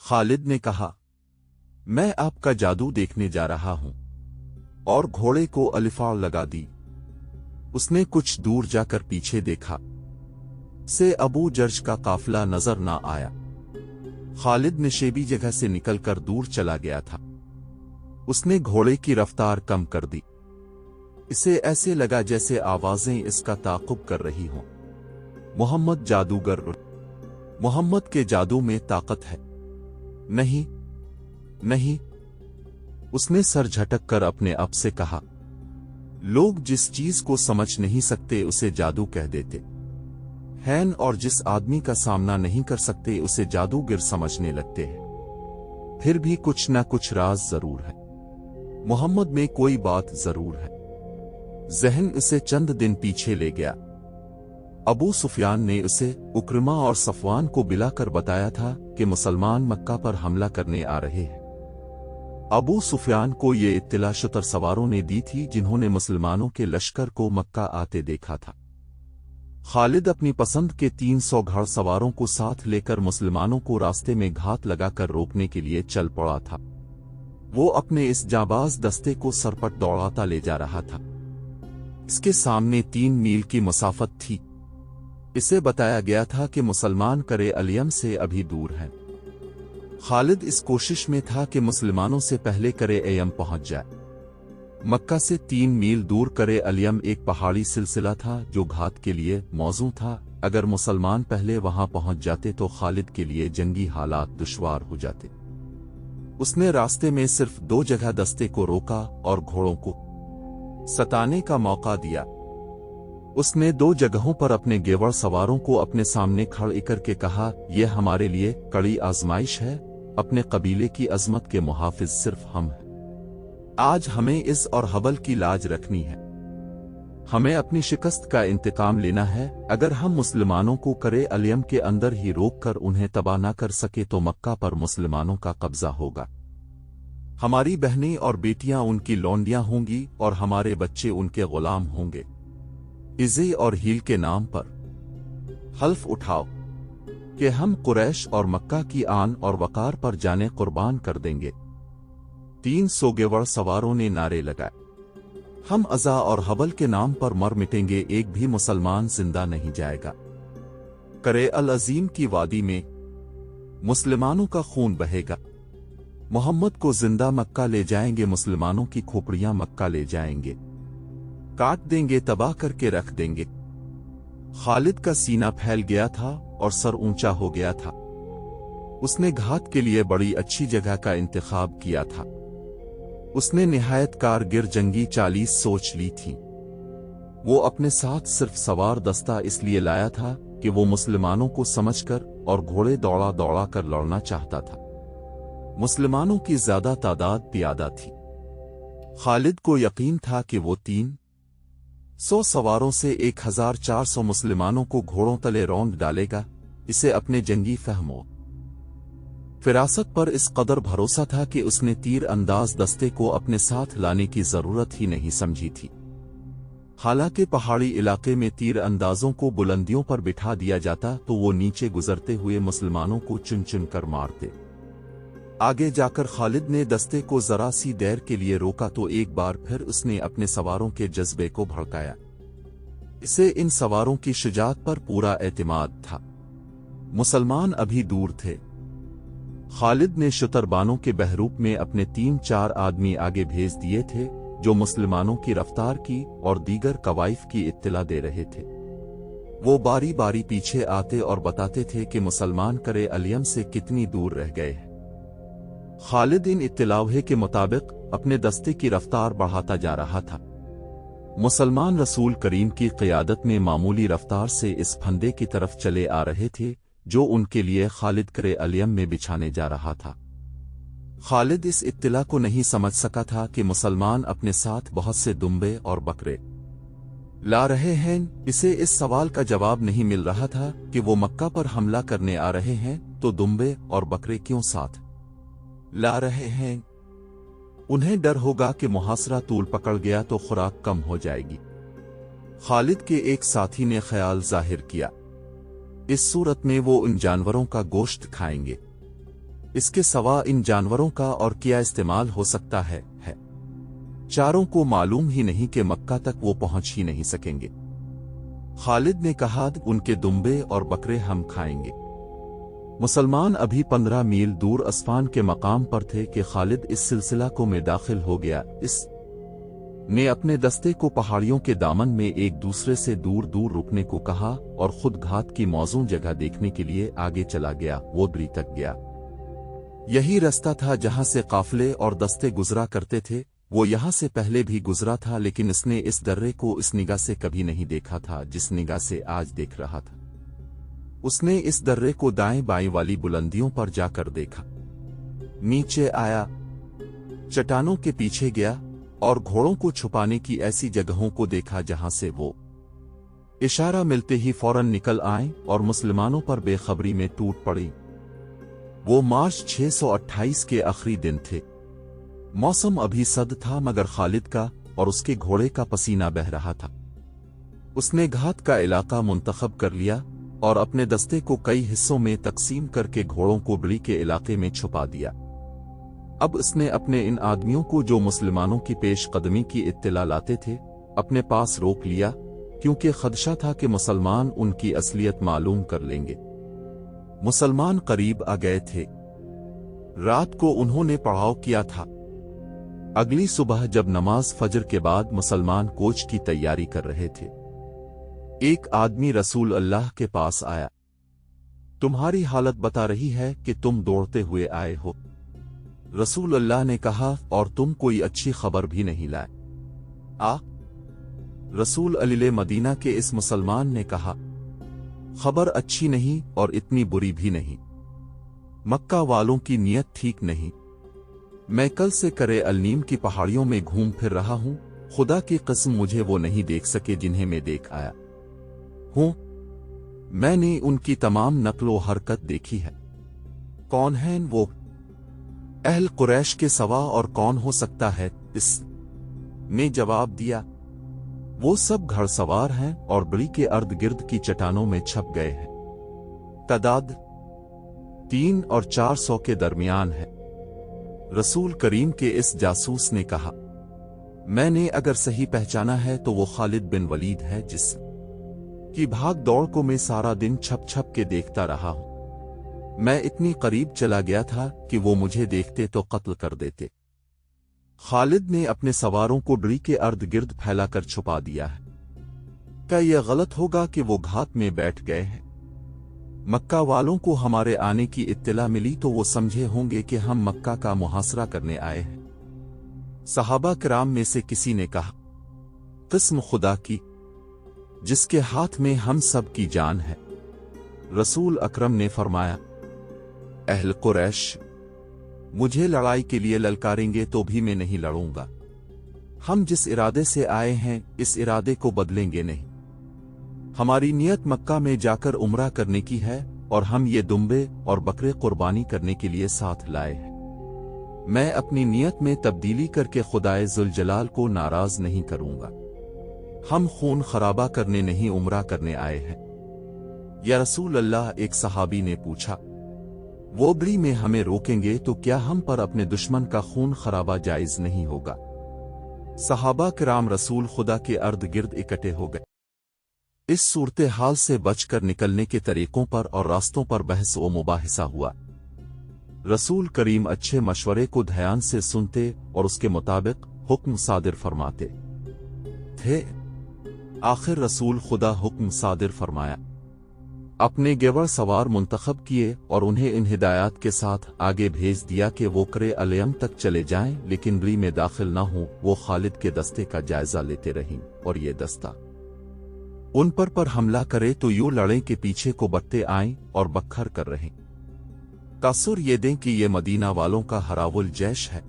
खालिद ने कहा, मैं आपका जादू देखने जा रहा हूं, और घोड़े को अलिफाड़ लगा दी। उसने कुछ दूर जाकर पीछे देखा से अबू जर्ज का काफिला नजर ना आया। खालिद निशेबी जगह से निकलकर दूर चला गया था। उसने घोड़े की रफ्तार कम कर दी। इसे ऐसे लगा जैसे आवाजें इसका ताक़ुब कर रही हों। मोहम्मद जादूगर। मोहम्मद के जादू में ताकत है। नहीं नहीं, उसने सर झटक कर अपने आप से कहा। लोग जिस चीज को समझ नहीं सकते उसे जादू कह देते हैं, और जिस आदमी का सामना नहीं कर सकते उसे जादूगर समझने लगते हैं। फिर भी कुछ ना कुछ राज जरूर है। मोहम्मद में कोई बात जरूर है। ज़हन उसे चंद दिन पीछे ले गया। अबू सुफियान ने उसे उक्रमा और सफवान को बिलाकर बताया था कि मुसलमान मक्का पर हमला करने आ रहे हैं। अबू सुफियान को ये इत्तला शुतर सवारों ने दी थी जिन्होंने मुसलमानों के लश्कर को मक्का आते देखा था। खालिद अपनी पसंद के 300 घड़सवारों को साथ लेकर मुसलमानों को रास्ते में घात लगाकर रोकने के लिए चल पड़ा था। वो अपने इस जाबाज दस्ते को सरपट दौड़ाता ले जा रहा था। इसके सामने 3 मील की मसाफत थी। इसे बताया गया था कि मुसलमान करे अलियम से अभी दूर हैं। खालिद इस कोशिश में था कि मुसलमानों से पहले करे अयम पहुंच जाए। मक्का से 3 मील दूर करे अलियम एक पहाड़ी सिलसिला था जो घात के लिए मौजू था। अगर मुसलमान पहले वहां पहुंच जाते तो खालिद के लिए जंगी हालात दुश्वार हो जाते। उसने रास्ते में सिर्फ 2 जगह दस्ते को रोका और घोड़ों को सताने का मौका दिया। उसने 2 जगहों पर अपने गेवड़ सवारों को अपने सामने खड़े करके कहा, यह हमारे लिए कड़ी आजमाइश है। अपने कबीले की अजमत के मुहाफिज सिर्फ हम हैं। आज हमें इस और हबल की लाज रखनी है। हमें अपनी शिकस्त का इंतकाम लेना है। अगर हम मुसलमानों को करे अलियम के अंदर ही रोककर उन्हें तबाह न कर सके तो मक्का पर मुसलमानों का कब्जा होगा। हमारी बहनें और बेटियां उनकी लौंडियां होंगी और हमारे बच्चे उनके गुलाम होंगे। इज़े और हील के नाम पर हल्फ उठाओ कि हम कुरैश और मक्का की आन और वकार पर जाने कुर्बान कर देंगे। 300 गेवड़ सवारों ने नारे लगाए, हम अज़ा और हबल के नाम पर मर मिटेंगे, एक भी मुसलमान जिंदा नहीं जाएगा। करे अल अजीम की वादी में मुसलमानों का खून बहेगा। मोहम्मद को जिंदा मक्का ले जाएंगे, मुसलमानों की खोपड़ियां मक्का ले जाएंगे, काट देंगे, तबाह करके रख देंगे। खालिद का सीना फैल गया था और सर ऊंचा हो गया था। उसने घात के लिए बड़ी अच्छी जगह का इंतखाब किया था। उसने निहायत कारगर जंगी 40 सोच ली थी। वो अपने साथ सिर्फ सवार दस्ता इसलिए लाया था कि वो मुसलमानों को समझकर और घोड़े दौड़ा दौड़ा कर लड़ना चाहता था। मुसलमानों की ज्यादा तादाद प्यादा थी। खालिद को यकीन था कि वो 300 सवारों से 1400 मुसलमानों को घोड़ों तले रौंद डालेगा। इसे अपने जंगी फहमो फिरासत पर इस कदर भरोसा था कि उसने तीर अंदाज दस्ते को अपने साथ लाने की जरूरत ही नहीं समझी थी। हालांकि पहाड़ी इलाके में तीर अंदाजों को बुलंदियों पर बिठा दिया जाता तो वो नीचे गुजरते हुए मुसलमानों को चुन चुन कर मारते। आगे जाकर खालिद ने दस्ते को जरा सी देर के लिए रोका तो एक बार फिर उसने अपने सवारों के जज्बे को भड़काया। इसे इन सवारों की शुजाअत पर पूरा एतमाद था। मुसलमान अभी दूर थे। खालिद ने शुतरबानों के बहरूप में अपने 3-4 आदमी आगे भेज दिए थे जो मुसलमानों की रफ्तार की और दीगर कवाइफ की इत्तला दे रहे थे। वो बारी बारी पीछे आते और बताते थे कि मुसलमान करे अलियम से कितनी दूर रह गए हैं। खालिद इन इत्तलावे के मुताबिक अपने दस्ते की रफ्तार बढ़ाता जा रहा था। मुसलमान रसूल करीम की क़ियादत में मामूली रफ्तार से इस फंदे की तरफ चले आ रहे थे जो उनके लिए खालिद करे अलियम में बिछाने जा रहा था। खालिद इस इत्तला को नहीं समझ सका था कि मुसलमान अपने साथ बहुत से दुम्बे और बकरे ला रहे हैं। इसे इस सवाल का जवाब नहीं मिल रहा था कि वो मक्का पर हमला करने आ रहे हैं तो दुम्बे और बकरे क्यों साथ ला रहे हैं। उन्हें डर होगा कि मुहासरा तूल पकड़ गया तो खुराक कम हो जाएगी। खालिद के एक साथी ने ख्याल जाहिर किया, इस सूरत में वो उन जानवरों का गोश्त खाएंगे इसके सिवा इन जानवरों का और क्या इस्तेमाल हो सकता है। चारों को मालूम ही नहीं कि मक्का तक वो पहुंच ही नहीं सकेंगे। खालिद ने कहा, उनके दुम्बे और बकरे हम खाएंगे। मुसलमान अभी 15 मील दूर अस्फान के मकाम पर थे कि खालिद इस सिलसिला को में दाखिल हो गया। इस ने अपने दस्ते को पहाड़ियों के दामन में एक दूसरे से दूर दूर रुकने को कहा और खुद घात की मौजूद जगह देखने के लिए आगे चला गया। वो द्री तक गया। यही रास्ता था जहां से काफले और दस्ते गुजरा करते थे। वो यहां से पहले भी गुजरा था, लेकिन इसने इस दर्रे को इस निगाह से कभी नहीं देखा था जिस निगाह से आज देख रहा था। उसने इस दर्रे को दाएं बाएं वाली बुलंदियों पर जाकर देखा, नीचे आया, चट्टानों के पीछे गया और घोड़ों को छुपाने की ऐसी जगहों को देखा जहां से वो इशारा मिलते ही फौरन निकल आए और मुसलमानों पर बेखबरी में टूट पड़ी। वो मार्च 628 के आखिरी दिन थे। मौसम अभी सर्द था, मगर खालिद का और उसके घोड़े का पसीना बह रहा था। उसने घात का इलाका मुंतखब कर लिया और अपने दस्ते को कई हिस्सों में तकसीम करके घोड़ों को बड़ी के इलाके में छुपा दिया। अब उसने अपने इन आदमियों को, जो मुसलमानों की पेश कदमी की इत्तला लाते थे, अपने पास रोक लिया, क्योंकि खदशा था कि मुसलमान उनकी असलियत मालूम कर लेंगे। मुसलमान करीब आ गए थे। रात को उन्होंने पड़ाव किया था। अगली सुबह जब नमाज फजर के बाद मुसलमान कोच की तैयारी कर रहे थे, एक आदमी रसूल अल्लाह के पास आया। तुम्हारी हालत बता रही है कि तुम दौड़ते हुए आए हो। रसूल अल्लाह ने कहा, और तुम कोई अच्छी खबर भी नहीं लाए। रसूल अलीले मदीना के इस मुसलमान ने कहा, खबर अच्छी नहीं और इतनी बुरी भी नहीं। मक्का वालों की नीयत ठीक नहीं। मैं कल से करे अलनीम की पहाड़ियों में घूम फिर रहा हूं। खुदा की कसम मुझे वो नहीं देख सके जिन्हें मैं देख आया हूं। मैंने उनकी तमाम नकलो हरकत देखी है। कौन है वो? अहल कुरैश के सवा और कौन हो सकता है? इस ने जवाब दिया, वो सब घड़सवार हैं और बड़ी के अर्द गिर्द की चट्टानों में छप गए हैं। तादाद 300 और 400 के दरमियान है। रसूल करीम के इस जासूस ने कहा, मैंने अगर सही पहचाना है तो वो खालिद बिन वलीद है, जिस की भाग दौड़ को मैं सारा दिन छप छप के देखता रहा हूं। मैं इतनी करीब चला गया था कि वो मुझे देखते तो कत्ल कर देते। खालिद ने अपने सवारों को डरी के अर्द गिर्द फैलाकर छुपा दिया है। क्या यह गलत होगा कि वो घात में बैठ गए हैं? मक्का वालों को हमारे आने की इत्तला मिली तो वो समझे होंगे कि हम मक्का का मुहासरा करने आए हैं। सहाबा किराम में से किसी ने कहा, कसम खुदा की जिसके हाथ में हम सब की जान है। रसूल अकरम ने फरमाया, अहल कुरैश मुझे लड़ाई के लिए ललकारेंगे तो भी मैं नहीं लड़ूंगा। हम जिस इरादे से आए हैं इस इरादे को बदलेंगे नहीं। हमारी नियत मक्का में जाकर उम्रा करने की है और हम ये दुम्बे और बकरे कुर्बानी करने के लिए साथ लाए हैं। मैं अपनी नियत में तब्दीली करके खुदाए जुल जलाल को नाराज नहीं करूंगा। हम खून खराबा करने नहीं उम्रा करने आए हैं। या रसूल अल्लाह, एक सहाबी ने पूछा, वो बड़ी में हमें रोकेंगे तो क्या हम पर अपने दुश्मन का खून खराबा जायज नहीं होगा? सहाबा किराम रसूल खुदा के अर्द गिर्द इकट्ठे हो गए। इस सूरत हाल से बचकर निकलने के तरीकों पर और रास्तों पर बहस व मुबाहिसा हुआ। रसूल करीम अच्छे मशवरे को ध्यान से सुनते और उसके मुताबिक हुक्म सादिर फरमाते थे। आखिर रसूल खुदा हुक्म सादिर फरमाया, अपने गेवर सवार मुंतखब किए और उन्हें इन हिदायत के साथ आगे भेज दिया कि वो करे अलयम तक चले जाएं, लेकिन री में दाखिल न हो। वो खालिद के दस्ते का जायजा लेते रहीं और ये दस्ता उन पर हमला करे तो यूं लड़ें के पीछे को बट्टे आएं और बखर कर रहें। तासुर ये दें कि ये मदीना वालों का हरावुल जैश है।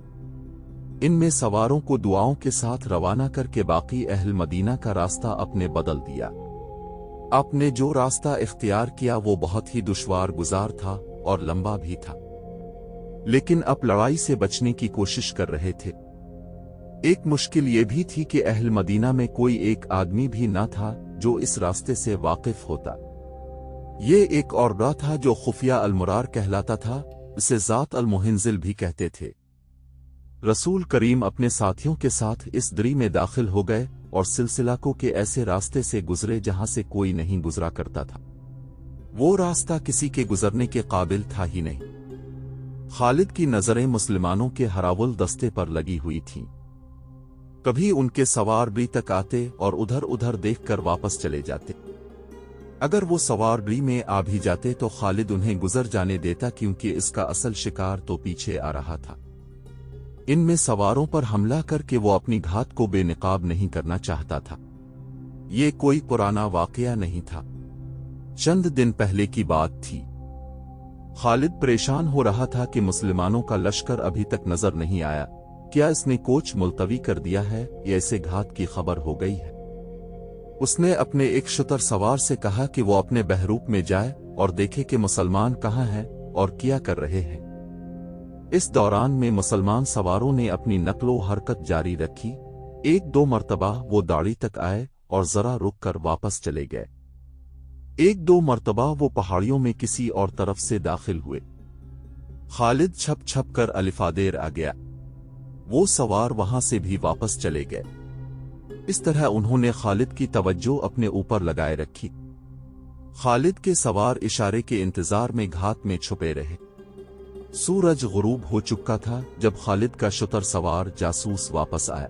इनमें सवारों को दुआओं के साथ रवाना करके बाकी अहल मदीना का रास्ता अपने बदल दिया। आपने जो रास्ता इख्तियार किया वो बहुत ही दुश्वार गुजार था और लंबा भी था, लेकिन अब लड़ाई से बचने की कोशिश कर रहे थे। एक मुश्किल ये भी थी कि अहल मदीना में कोई एक आदमी भी न था जो इस रास्ते से वाकिफ होता। ये एक और राह था जो खुफिया अलमुरार कहलाता था, इसे ज़ात अल-मुहिंजिल भी कहते थे। रसूल करीम अपने साथियों के साथ इस दरी में दाखिल हो गए और सिलसिलाकों के ऐसे रास्ते से गुजरे जहां से कोई नहीं गुजरा करता था। वो रास्ता किसी के गुजरने के काबिल था ही नहीं। खालिद की नजरें मुसलमानों के हरावुल दस्ते पर लगी हुई थीं। कभी उनके सवार बरी तक आते और उधर उधर देखकर वापस चले जाते। अगर वो सवार बरी में आ भी जाते तो खालिद उन्हें गुजर जाने देता, क्योंकि इसका असल शिकार तो पीछे आ रहा था। इनमें सवारों पर हमला करके वो अपनी घात को बेनकाब नहीं करना चाहता था। ये कोई पुराना वाकया नहीं था, चंद दिन पहले की बात थी। खालिद परेशान हो रहा था कि मुसलमानों का लश्कर अभी तक नजर नहीं आया। क्या इसने कोच मुलतवी कर दिया है या इसे घात की खबर हो गई है? उसने अपने एक शुतर सवार से कहा कि वो अपने बहरूप में जाए और देखे कि मुसलमान कहाँ हैं और क्या कर रहे हैं। इस दौरान में मुसलमान सवारों ने अपनी नकलो हरकत जारी रखी। एक दो मर्तबा वो दाढ़ी तक आए और जरा रुक कर वापस चले गए। एक दो मर्तबा वो पहाड़ियों में किसी और तरफ से दाखिल हुए। खालिद छप छप कर अलिफादेर आ गया। वो सवार वहां से भी वापस चले गए। इस तरह उन्होंने खालिद की तवज्जो अपने ऊपर लगाए रखी। खालिद के सवार इशारे के इंतजार में घात में छुपे रहे। सूरज गुरूब हो चुका था जब खालिद का शुतर सवार जासूस वापस आया।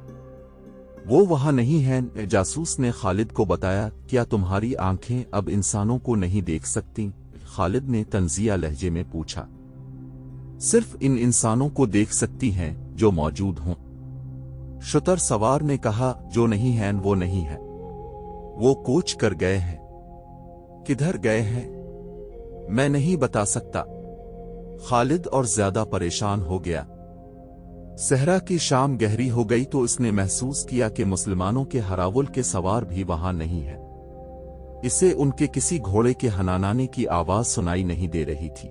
वो वहां नहीं है। जासूस ने खालिद को बताया, क्या तुम्हारी आंखें अब इंसानों को नहीं देख सकती? खालिद ने तंजिया लहजे में पूछा। सिर्फ इन इंसानों को देख सकती हैं जो मौजूद हों। शुतर सवार ने कहा, जो नहीं हैं वो नहीं है। वो कोच कर गए हैं। किधर गए हैं मैं नहीं बता सकता। खालिद और ज्यादा परेशान हो गया। सहरा की शाम गहरी हो गई तो इसने महसूस किया कि मुसलमानों के हरावुल के सवार भी वहां नहीं है। इसे उनके किसी घोड़े के हनानाने की आवाज सुनाई नहीं दे रही थी।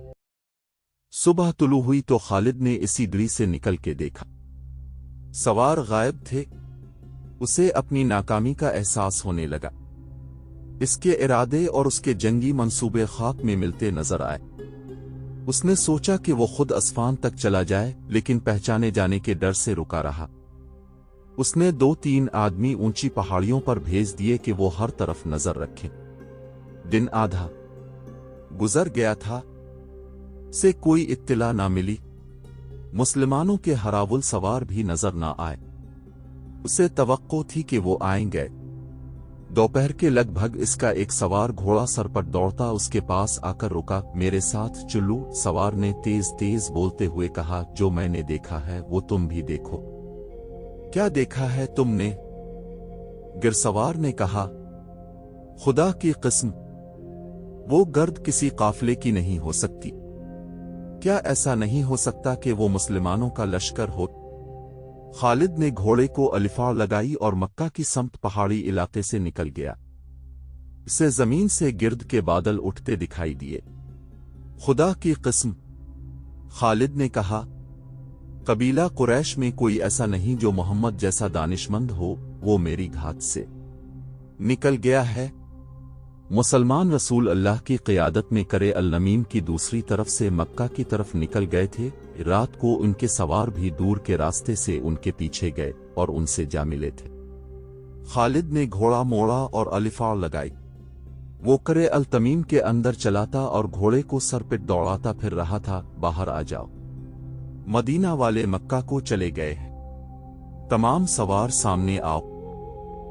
सुबह तुलू हुई तो खालिद ने इसी दरी से निकल के देखा। सवार गायब थे। उसे अपनी नाकामी का एहसास होने लगा। इसके इरादे और उसके जंगी मंसूबे खाक में मिलते नजर आए। उसने सोचा कि वो खुद अस्फान तक चला जाए, लेकिन पहचाने जाने के डर से रुका रहा। उसने 2-3 आदमी ऊंची पहाड़ियों पर भेज दिए कि वो हर तरफ नजर रखें। दिन आधा गुजर गया था, से कोई इत्तिला ना मिली। मुसलमानों के हरावुल सवार भी नजर ना आए। उसे तवक्को थी कि वो आएंगे। दोपहर के लगभग इसका एक सवार घोड़ा सर पर दौड़ता उसके पास आकर रुका। मेरे साथ चुल्लू, सवार ने तेज तेज बोलते हुए कहा। जो मैंने देखा है वो तुम भी देखो। क्या देखा है तुमने? गिरसवार ने कहा। खुदा की कसम, वो गर्द किसी काफिले की नहीं हो सकती। क्या ऐसा नहीं हो सकता कि वो मुसलमानों का लश्कर हो? खालिद ने घोड़े को अलिफा लगाई और मक्का की समत पहाड़ी इलाके से निकल गया। इसे जमीन से गिर्द के बादल उठते दिखाई दिए। खुदा की कसम, खालिद ने कहा, कबीला कुरैश में कोई ऐसा नहीं जो मोहम्मद जैसा दानिशमंद हो। वो मेरी घात से निकल गया है। मुसलमान रसूल अल्लाह की क़ियादत में करे अल-नमीम की दूसरी तरफ से मक्का की तरफ निकल गए थे। रात को उनके सवार भी दूर के रास्ते से उनके पीछे गए और उनसे जा मिले थे। खालिद ने घोड़ा मोड़ा और अलिफा लगाई। वो करे अल-तमीम के अंदर चलाता और घोड़े को सर पे दौड़ाता फिर रहा था, बाहर आ जाओ। मदीना वाले मक्का को चले गए हैं। तमाम सवार सामने आओ।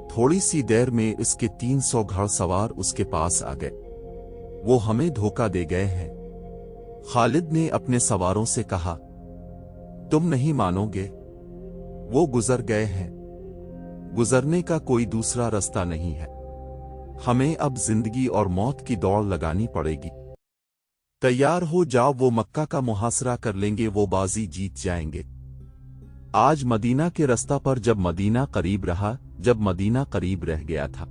थोड़ी सी देर में इसके 300 घड़सवार उसके पास आ गए। वो हमें धोखा दे गए हैं। खालिद ने अपने सवारों से कहा, तुम नहीं मानोगे, वो गुजर गए हैं। गुजरने का कोई दूसरा रास्ता नहीं है। हमें अब जिंदगी और मौत की दौड़ लगानी पड़ेगी। तैयार हो जाओ, वो मक्का का मुहासरा कर लेंगे, वो बाजी जीत जाएंगे। आज मदीना के रास्ता पर जब मदीना करीब रह गया था,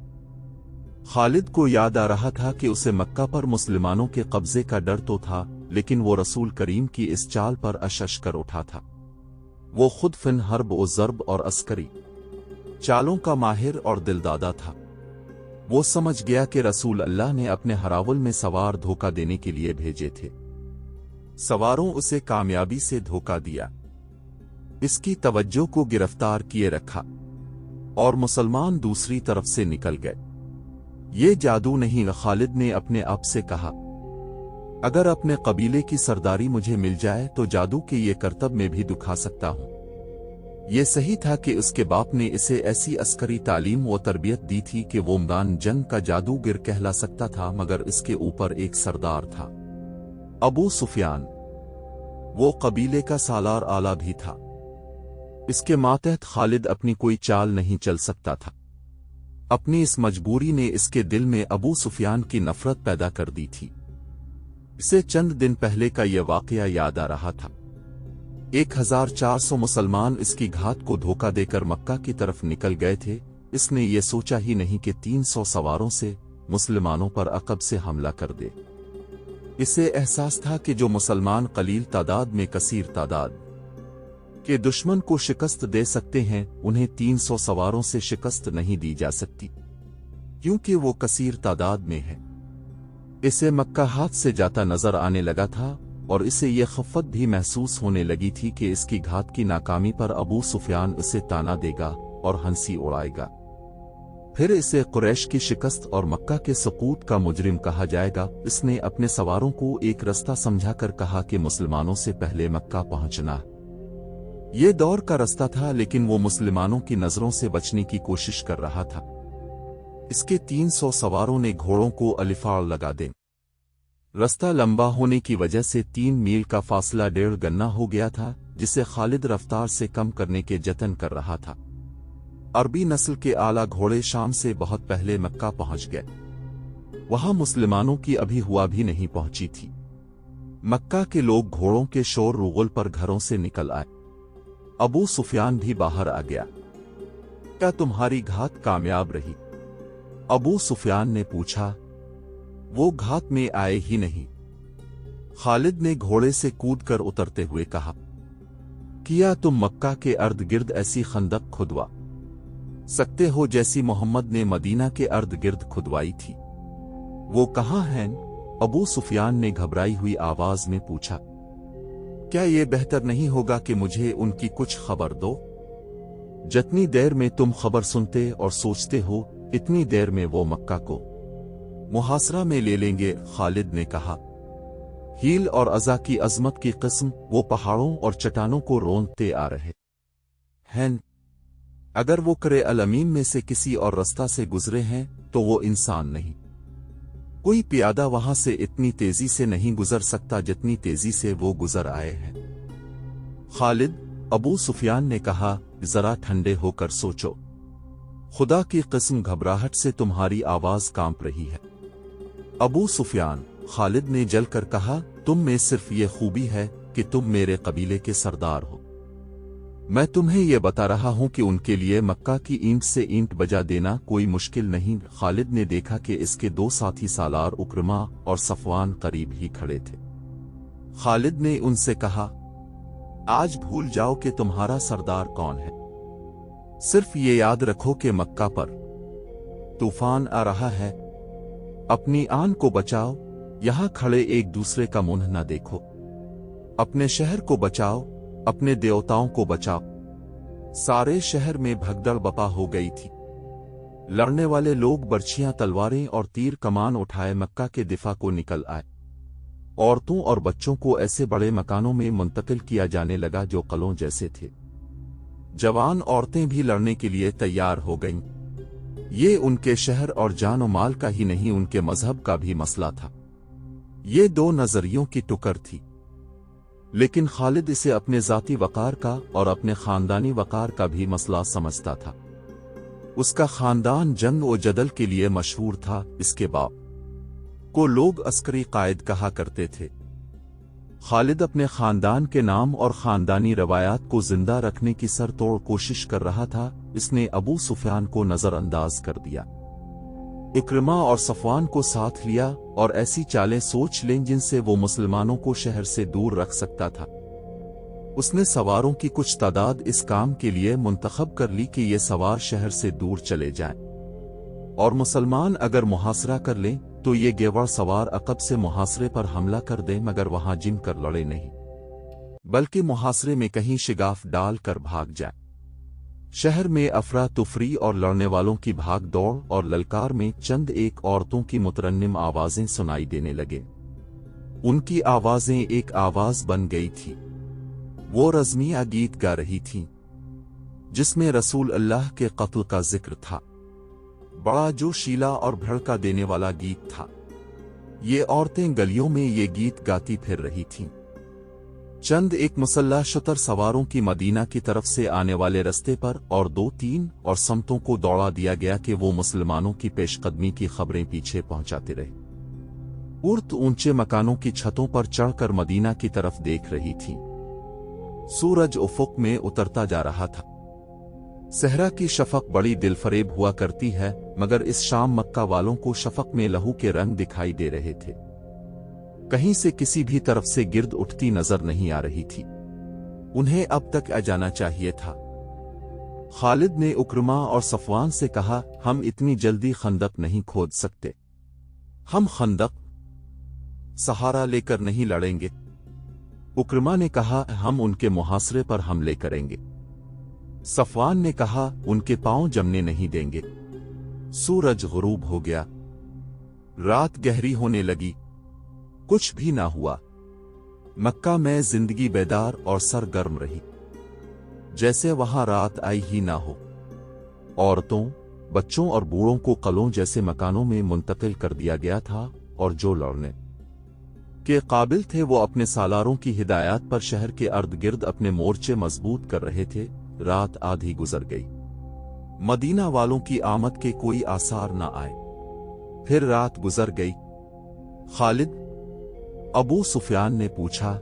खालिद को याद आ रहा था कि उसे मक्का पर मुसलमानों के कब्जे का डर तो था, लेकिन वो रसूल करीम की इस चाल पर अशश कर उठा था। वो खुद फिन हर्ब ओ ज़र्ब और अस्करी चालों का माहिर और दिलदादा था। वो समझ गया कि रसूल अल्लाह ने अपने हरावल में सवार धोखा देने के लिए भेजे थे। सवारों उसे कामयाबी से धोखा दिया, इसकी तवज्जो को गिरफ्तार किए रखा, और मुसलमान दूसरी तरफ से निकल गए। ये जादू नहीं, खालिद ने अपने आप से कहा। अगर अपने कबीले की सरदारी मुझे मिल जाए तो जादू के ये करतब में भी दुखा सकता हूं। ये सही था कि उसके बाप ने इसे ऐसी अस्करी तालीम व तरबियत दी थी कि वो मैदान जंग का जादूगर कहला सकता था, मगर इसके ऊपर एक सरदार था, अबू सुफियान। वो कबीले का सालार आला भी था। इसके मातहत खालिद अपनी कोई चाल नहीं चल सकता था। अपनी इस मजबूरी ने इसके दिल में अबू सुफियान की नफरत पैदा कर दी थी। इसे चंद दिन पहले का यह वाकया याद आ रहा था। 1400 मुसलमान इसकी घात को धोखा देकर मक्का की तरफ निकल गए थे। इसने ये सोचा ही नहीं कि 300 सवारों से मुसलमानों पर अकब से हमला कर दे। इसे एहसास था कि जो मुसलमान कलील तादाद में कसीर तादाद के दुश्मन को शिकस्त दे सकते हैं, उन्हें 300 सवारों से शिकस्त नहीं दी जा सकती, क्योंकि वो कसीर तादाद में है। इसे मक्का हाथ से जाता नजर आने लगा था और इसे ये खफ़त भी महसूस होने लगी थी कि इसकी घात की नाकामी पर अबू सुफियान इसे ताना देगा और हंसी उड़ाएगा। फिर इसे कुरैश की शिकस्त और मक्का के सकूत का मुजरिम कहा जाएगा। इसने अपने सवारों को एक रास्ता समझाकर कहा कि मुसलमानों से पहले मक्का पहुंचना। ये दौर का रास्ता था, लेकिन वो मुसलमानों की नजरों से बचने की कोशिश कर रहा था। इसके 300 सवारों ने घोड़ों को अलिफाड़ लगा दे। रास्ता लंबा होने की वजह से 3 मील का फासला 1.5 गन्ना हो गया था, जिसे खालिद रफ्तार से कम करने के जतन कर रहा था। अरबी नस्ल के आला घोड़े शाम से बहुत पहले मक्का पहुंच गए। वहां मुसलमानों की अभी हुआ भी नहीं पहुंची थी। मक्का के लोग घोड़ों के शोर रुगल पर घरों से निकल आए। अबू सुफियान भी बाहर आ गया। क्या तुम्हारी घात कामयाब रही? अबू सुफियान ने पूछा। वो घात में आए ही नहीं, खालिद ने घोड़े से कूदकर उतरते हुए कहा। किया तुम मक्का के अर्द गिर्द ऐसी खंदक खुदवा सकते हो जैसी मोहम्मद ने मदीना के अर्द गिर्द खुदवाई थी। वो कहाँ हैं? अबू सुफियान ने घबराई हुई आवाज में पूछा। क्या ये बेहतर नहीं होगा कि मुझे उनकी कुछ खबर दो? जितनी देर में तुम खबर सुनते और सोचते हो, इतनी देर में वो मक्का को मुहासरा में ले लेंगे, खालिद ने कहा। हील और अज़ा की अजमत की किस्म वो पहाड़ों और चट्टानों को रोंदते आ रहे हैं। अगर वो करे अल-अमीन में से किसी और रास्ता से गुजरे हैं तो वो इंसान नहीं। कोई प्यादा वहां से इतनी तेजी से नहीं गुजर सकता जितनी तेजी से वो गुजर आए हैं। खालिद, अबू सुफियान ने कहा, जरा ठंडे होकर सोचो। खुदा की किस्म घबराहट से तुम्हारी आवाज कांप रही है। अबू सुफियान, खालिद ने जलकर कहा, तुम में सिर्फ ये खूबी है कि तुम मेरे कबीले के सरदार हो। मैं तुम्हें यह बता रहा हूं कि उनके लिए मक्का की ईंट से ईंट बजा देना कोई मुश्किल नहीं। खालिद ने देखा कि इसके 2 साथी सालार उक्रमा और सफवान करीब ही खड़े थे। खालिद ने उनसे कहा, आज भूल जाओ कि तुम्हारा सरदार कौन है। सिर्फ ये याद रखो कि मक्का पर तूफान आ रहा है। अपनी आन को बचाओ, यहां खड़े एक दूसरे का मुंह न देखो। अपने शहर को बचाओ, अपने देवताओं को बचाओ। सारे शहर में भगदड़ बपा हो गई थी। लड़ने वाले लोग बर्छियां, तलवारें और तीर कमान उठाए मक्का के दिफा को निकल आए। औरतों और बच्चों को ऐसे बड़े मकानों में मुंतकिल किया जाने लगा जो कलों जैसे थे। जवान औरतें भी लड़ने के लिए तैयार हो गईं। ये उनके शहर और जान और माल का ही नहीं, उनके मजहब का भी मसला था। ये 2 नजरियों की टुकर थी, लेकिन खालिद इसे अपने जाती वकार का और अपने खानदानी वकार का भी मसला समझता था। उसका खानदान जंग और जदल के लिए मशहूर था। इसके बाप को लोग अस्करी कायद कहा करते थे। खालिद अपने खानदान के नाम और खानदानी रवायात को जिंदा रखने की सरतोड़ कोशिश कर रहा था। इसने अबू सुफियान को नजरअंदाज कर दिया, इक्रमा और सफवान को साथ लिया और ऐसी चालें सोच लें जिनसे वो मुसलमानों को शहर से दूर रख सकता था। उसने सवारों की कुछ तादाद इस काम के लिए मुंतखब कर ली कि ये सवार शहर से दूर चले जाएं, और मुसलमान अगर मुहासरा कर लें तो ये गेवड़ सवार अकब से मुहासरे पर हमला कर दें, मगर वहां जिन कर लड़े नहीं, बल्कि मुहासरे में कहीं शिगाफ डाल कर भाग जाए। शहर में अफरा तुफरी और लड़ने वालों की भाग दौड़ और ललकार में चंद एक औरतों की मुतरन्निम आवाजें सुनाई देने लगे। उनकी आवाजें एक आवाज बन गई थी। वो रज़मिया गीत गा रही थीं, जिसमें रसूल अल्लाह के क़त्ल का जिक्र था। बड़ा जोशीला और भड़का देने वाला गीत था। ये औरतें गलियों में ये गीत गाती फिर रही थीं। चंद एक मुसल्लह शुतर सवारों की मदीना की तरफ से आने वाले रस्ते पर और 2-3 और समतों को दौड़ा दिया गया कि वो मुसलमानों की पेशकदमी की खबरें पीछे पहुंचाते रहे। औरत ऊंचे मकानों की छतों पर चढ़कर मदीना की तरफ देख रही थी। सूरज उफुक में उतरता जा रहा था। सहरा की शफक बड़ी दिलफरेब हुआ करती है, मगर इस शाम मक्का वालों को शफक में लहू के रंग दिखाई दे रहे थे। कहीं से किसी भी तरफ से गिर्द उठती नजर नहीं आ रही थी। उन्हें अब तक आ जाना चाहिए था। खालिद ने उक्रमा और सफवान से कहा, हम इतनी जल्दी खंदक नहीं खोद सकते। हम खंदक सहारा लेकर नहीं लड़ेंगे। उक्रमा ने कहा, हम उनके मुहासरे पर हमले करेंगे। सफवान ने कहा, उनके पांव जमने नहीं देंगे। सूरज गुरूब हो गया। रात गहरी होने लगी। कुछ भी ना हुआ। मक्का में जिंदगी बेदार और सरगर्म रही, जैसे वहां रात आई ही ना हो। औरतों, बच्चों और बूढ़ों को कलों जैसे मकानों में मुंतकिल कर दिया गया था, और जो लड़ने के काबिल थे वो अपने सालारों की हिदायत पर शहर के अर्द गिर्द अपने मोर्चे मजबूत कर रहे थे। रात आधी गुजर गई। मदीना वालों की आमद के कोई आसार न आए। फिर रात गुजर गई। खालिद, अबू सुफियान ने पूछा,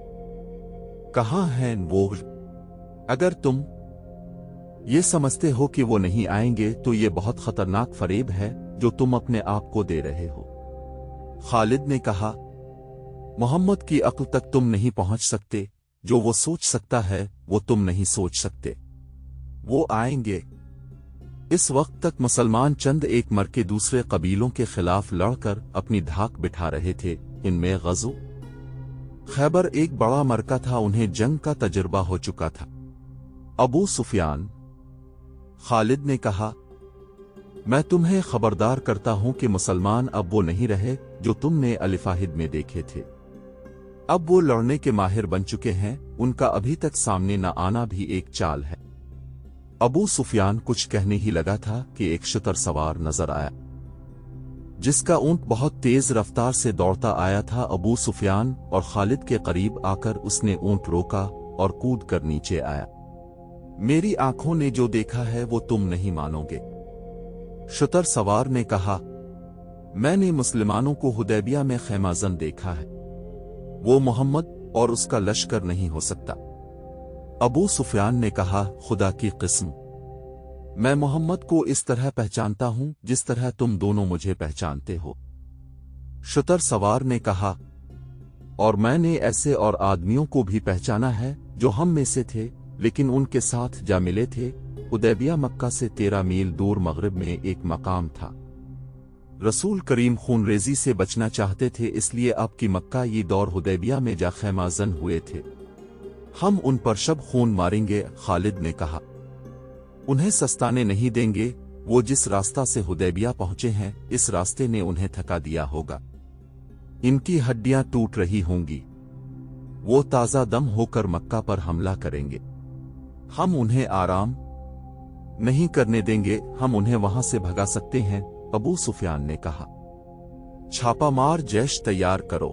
कहाँ हैं वो? अगर तुम ये समझते हो कि वो नहीं आएंगे तो ये बहुत खतरनाक फरेब है जो तुम अपने आप को दे रहे हो। खालिद ने कहा, मोहम्मद की अक्ल तक तुम नहीं पहुंच सकते। जो वो सोच सकता है वो तुम नहीं सोच सकते। वो आएंगे। इस वक्त तक मुसलमान चंद एक मर के दूसरे कबीलों के खिलाफ लड़कर अपनी धाक बिठा रहे थे। इनमें गज़ो खैबर एक बड़ा मरका था। उन्हें जंग का तजुर्बा हो चुका था। अबू सुफियान, खालिद ने कहा, मैं तुम्हें खबरदार करता हूं कि मुसलमान अब वो नहीं रहे जो तुमने अलिफाहिद में देखे थे। अब वो लड़ने के माहिर बन चुके हैं। उनका अभी तक सामने न आना भी एक चाल है। अबू सुफियान कुछ कहने ही लगा था कि एक शुतर सवार नजर आया, जिसका ऊंट बहुत तेज रफ्तार से दौड़ता आया था। अबू सुफियान और खालिद के करीब आकर उसने ऊंट रोका और कूद कर नीचे आया। मेरी आंखों ने जो देखा है वो तुम नहीं मानोगे। शुतर सवार ने कहा, मैंने मुसलमानों को हुदैबिया में खैमाजन देखा है। वो मोहम्मद और उसका लश्कर नहीं हो सकता। अबू सुफियान ने कहा, खुदा की कसम, मैं मोहम्मद को इस तरह पहचानता हूं जिस तरह तुम दोनों मुझे पहचानते हो। शुतर सवार ने कहा, और मैंने ऐसे और आदमियों को भी पहचाना है जो हम में से थे लेकिन उनके साथ जा मिले थे। हुदैबिया मक्का से 13 मील दूर मगरिब में एक मकाम था। रसूल करीम खूनरेजी से बचना चाहते थे, इसलिए अब की मक्का ये दौर हुदैबिया में जा खैमाजन हुए थे। हम उन पर शब खून मारेंगे। खालिद ने कहा, उन्हें सस्ताने नहीं देंगे। वो जिस रास्ता से हुदैबिया पहुंचे हैं, इस रास्ते ने उन्हें थका दिया होगा। इनकी हड्डियां टूट रही होंगी। वो ताजा दम होकर मक्का पर हमला करेंगे। हम उन्हें आराम नहीं करने देंगे। हम उन्हें वहां से भगा सकते हैं। अबू सुफियान ने कहा, छापामार जैश तैयार करो।